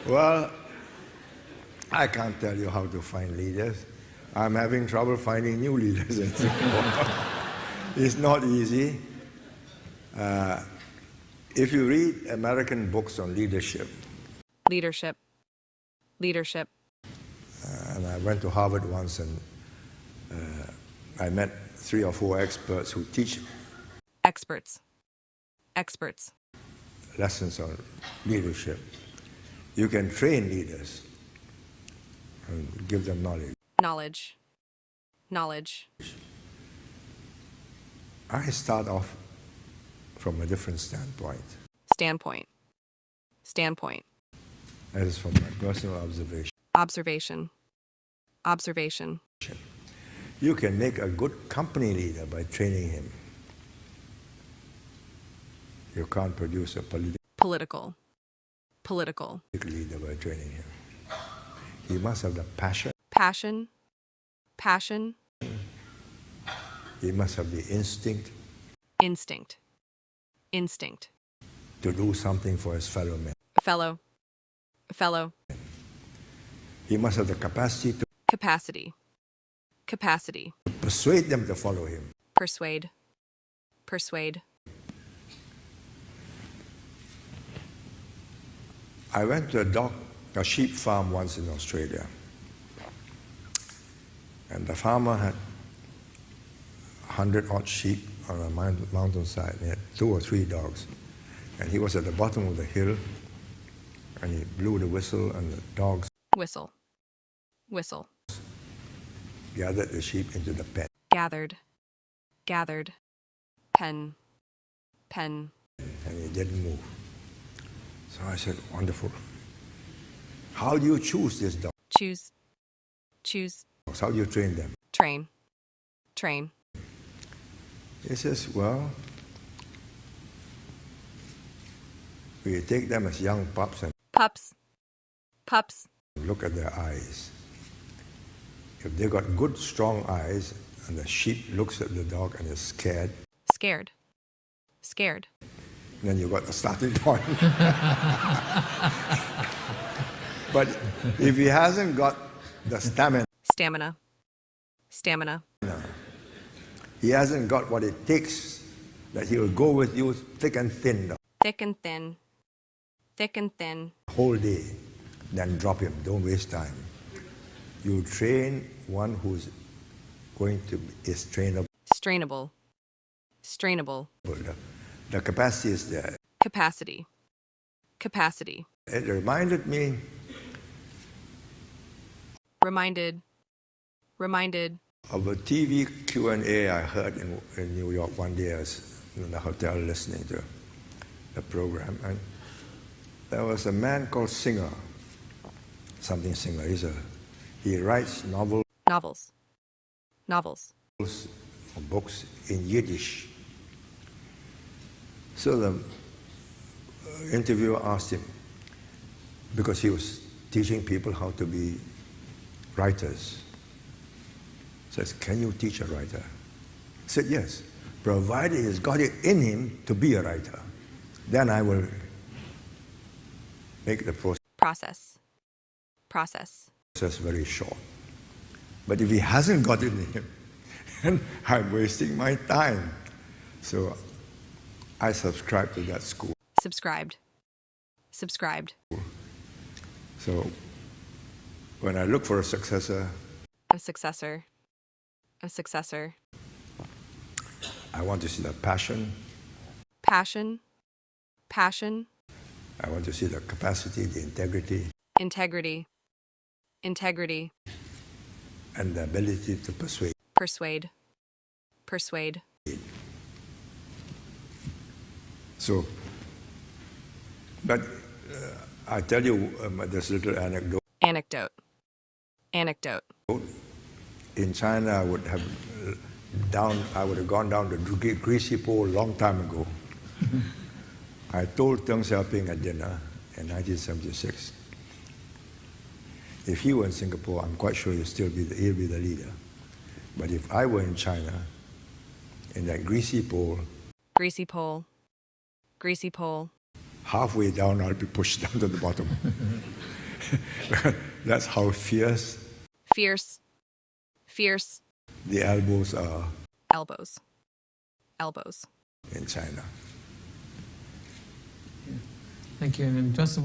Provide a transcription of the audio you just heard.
Well, I can't tell you how to find leaders. I'm having trouble finding new leaders in Singapore. It's not easy. If you read American books on leadership, and I went to Harvard once and I met 3 or 4 experts who teach lessons on leadership. You can train leaders and give them knowledge. I start off from a different standpoint. That is from my personal observation. You can make a good company leader by training him. You can't produce a political leader by training him. He must have the passion. He must have the instinct to do something for his fellow men. He must have the capacity to persuade them to follow him. Persuade. I went to a sheep farm once in Australia. And the farmer had 100-odd sheep on a mountainside. He had 2 or 3 dogs. And he was at the bottom of the hill, and he blew the whistle, and the dogs Whistle. gathered the sheep into the pen. Gathered. Pen. And he didn't move. So I said, wonderful. How do you choose this dog? Choose. How do you train them? Train. He says, well, we take them as young pups and Pups. look at their eyes. If they got good, strong eyes, and the sheep looks at the dog and is scared, then you got the starting point. But if he hasn't got the stamina, he hasn't got what it takes, that he will go with you thick and thin. Whole day, then drop him. Don't waste time. You train one who's is trainable. Strainable. The capacity is there. Capacity. It reminded me. Reminded. Of a TV Q&A I heard in New York one day. I was in the hotel listening to the program, and there was a man called Singer. He writes novels or books in Yiddish. So the interviewer asked him, because he was teaching people how to be writers, says, can you teach a writer? He said, yes, provided he's got it in him to be a writer. Then I will make the process very short. But if he hasn't got it in him, then I'm wasting my time. So I subscribed to that school. Subscribed. So when I look for a successor, I want to see the passion. I want to see the capacity, the integrity. And the ability to persuade. So, but I tell you this little anecdote. In China, I would have gone down the greasy pole a long time ago. I told Deng Xiaoping at dinner in 1976, if he were in Singapore, I'm quite sure he'll be the leader. But if I were in China, in that greasy pole, halfway down, I'll be pushed down to the bottom. That's how fierce Fierce. Fierce. the elbows are Elbows. Elbows. in China. Thank you. And just